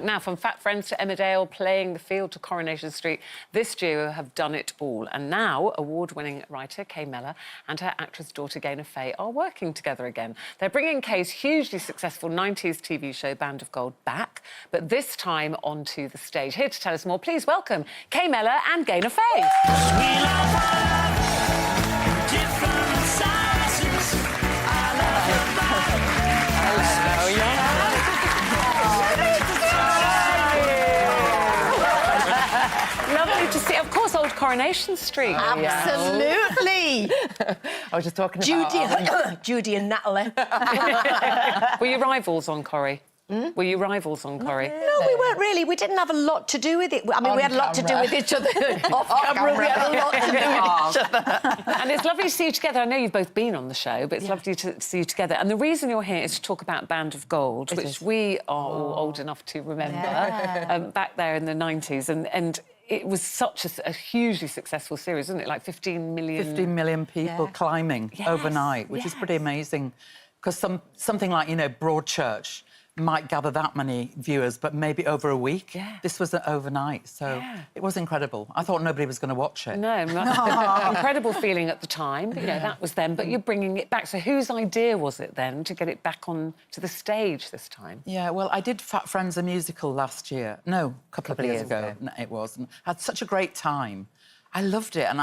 Now, from Fat Friends to Emmerdale, playing the field to Coronation Street, this duo have done it all. And now, award-winning writer Kay Mellor and her actress daughter Gaynor Faye are working together again. They're bringing Kay's hugely successful 90s TV show Band of Gold back, but this time onto the stage. Here to tell us more, please welcome Kay Mellor and Gaynor Faye. Lovely to see. Of course, old Coronation Street. Absolutely. I was just talking about... Judy and Natalie. Were you rivals on Corrie? Were you rivals on Corrie? No, we weren't really. We didn't have a lot to do with it. I mean, we had a lot to do with each other. Off camera, we had a lot to do with each other. And it's lovely to see you together. I know you've both been on the show, but it's lovely to see you together. And the reason you're here is to talk about Band of Gold, which we are all old enough to remember, back there in the 90s. And it was such a hugely successful series, wasn't it? Like 15 million... 15 million people climbing overnight, which is pretty amazing. Because something like, you know, Broadchurch might gather that many viewers, but maybe over a week. This was overnight, so it was incredible. I thought nobody was going to watch it. No, incredible feeling at the time, but, you know, that was then. But you're bringing it back. So whose idea was it then to get it back on to the stage this time? Yeah, well, I did Fat Friends, a musical last year. No, a couple of years ago. It was. And I had such a great time. I loved it, and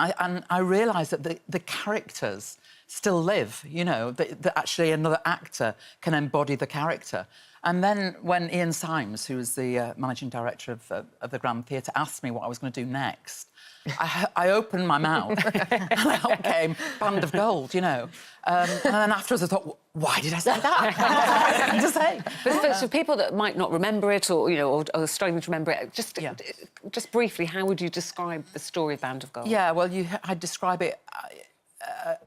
I realised that the characters still live, you know, that actually another actor can embody the character. And then when Ian Symes, who was the managing director of the Grand Theatre, asked me what I was going to do next, I opened my mouth and out came Band of Gold, you know. And then afterwards I thought, why did I say that? to say. But for people that might not remember it or, you know, or struggling to remember it, just briefly, how would you describe the story of Band of Gold? Yeah, well, I'd describe it...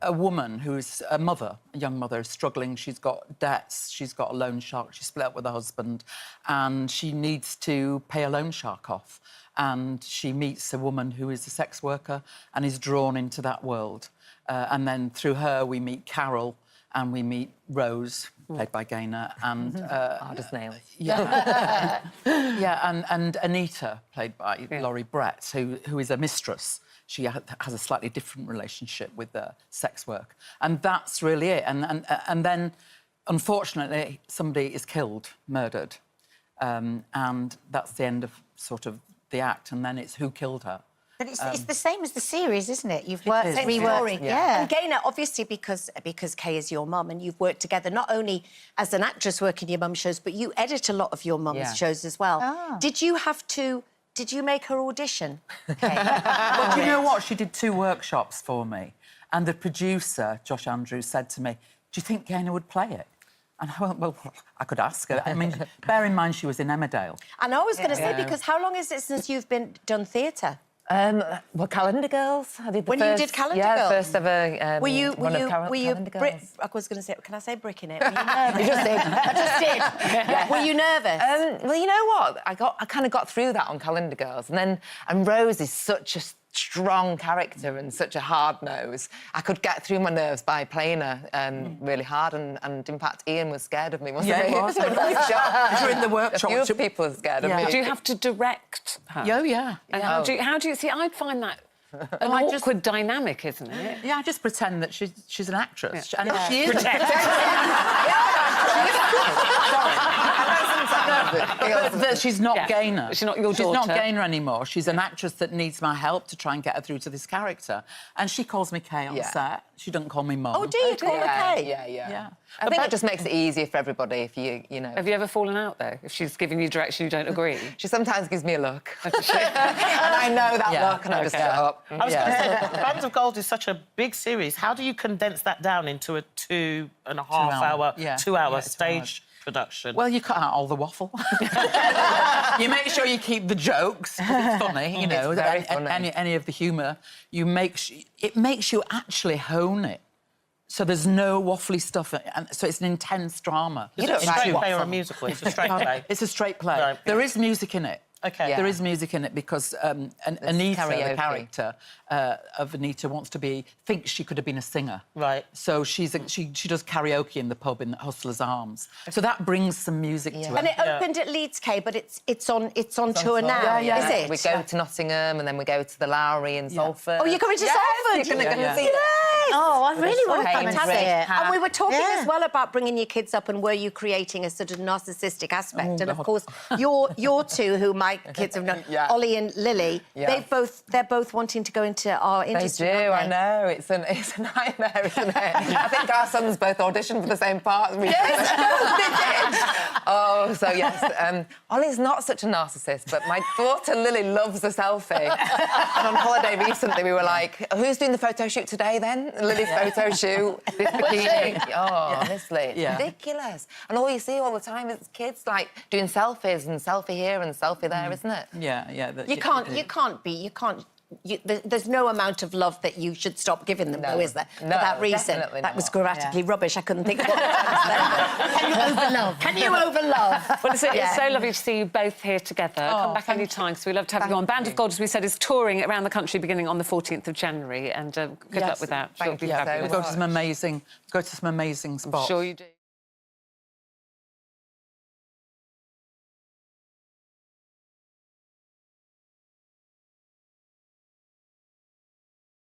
a woman who's a mother, a young mother, struggling. She's got debts, she's got a loan shark, she's split up with her husband, and she needs to pay a loan shark off. And she meets a woman who is a sex worker and is drawn into that world. And then through her, we meet Carol and we meet Rose, played by Gaynor, and... hard as nails. Yeah. and Anita, played by Laurie Brett, who is a mistress. She has a slightly different relationship with sex work. And that's really it. And then, unfortunately, somebody is killed, murdered. And that's the end of sort of the act. And then it's who killed her. But it's the same as the series, isn't it? You've worked, reworked. Yeah. And Gaynor, obviously, because Kay is your mum and you've worked together not only as an actress working your mum's shows, but you edit a lot of your mum's shows as well. Did you make her audition? Well, do you know what? She did 2 workshops for me. And the producer, Josh Andrews, said to me, do you think Gaynor would play it? And I went, well, I could ask her. I mean, bear in mind she was in Emmerdale. And I was going to say, because how long is it since you've done theatre? Well, Calendar Girls. I did the when first, you did Calendar Girls? first ever were you Calendar Girls. I was going to say, can I say brick in it? Were you nervous? I just did. Were you nervous? Well, you know what? I kind of got through that on Calendar Girls, and Rose is such a strong character and such a hard nose. I could get through my nerves by playing her really hard, and in fact, Ian was scared of me, wasn't he? He was. During the workshop. A few people are scared of me. Do you have to direct her? Oh, yeah. And how do you see? I'd find that an awkward dynamic, isn't it? Yeah, I just pretend that she's an actress. And she is. But she's not Gaynor. She's not your daughter. She's not Gaynor anymore. She's an actress that needs my help to try and get her through to this character. And she calls me Kay on set. She doesn't call me Mum. Oh, do you call her Kay? Yeah. I think that just makes it easier for everybody if you know... Have you ever fallen out, though? If she's giving you direction you don't agree? She sometimes gives me a look. And I know that look, and I just shut up. I was going to say, Band of Gold is such a big series. How do you condense that down into a 2.5-hour stage production? Well, you cut out all the waffle. You make sure you keep the jokes, 'cause it's funny, you know, any of the humour. It makes you actually hone it. So there's no waffly stuff, and so it's an intense drama. Is it a straight play or a musical? It's a straight play. It's a straight play. Right. There is music in it. Okay. There is music in it because Anita, karaoke. the character of Anita, thinks she could have been a singer. Right. So she does karaoke in the pub in Hustler's Arms. So that brings some music to it. And it opened at Leeds, Kay, but it's on tour now, is it? We go to Nottingham and then we go to the Lowry in Salford. Oh, you're going to Salford? You're going to see Yes. Oh, I really want to come and see Fantastic. it. And we were talking Yeah. as well about bringing your kids up and were you creating a sort of narcissistic aspect? And of course, your two, who my kids have known, Ollie and Lily, they're both wanting to go into our industry. They do, aren't they? I know. It's a nightmare, isn't it? I think our sons both auditioned for the same part. Yes, they did. Oh, so yes. Ollie's not such a narcissist, but my daughter Lily loves a selfie. And on holiday recently, we were like, who's doing the photo shoot today then? Lily's photo shoot, this bikini. Oh, honestly, it's ridiculous. And all you see all the time is kids like doing selfies and selfie here and selfie there, isn't it? Yeah. There's no amount of love that you should stop giving them, though, is there? For that reason. Definitely that was not. grammatically rubbish. I couldn't think of what Can you overlove? Can you overlove? Well, it's so lovely to see you both here together. Come back any time, so we love to have you on. Band of Gold, as we said, is touring around the country beginning on the 14th of January, and good luck with that. Thank you so Go to some amazing spots. I'm sure you do.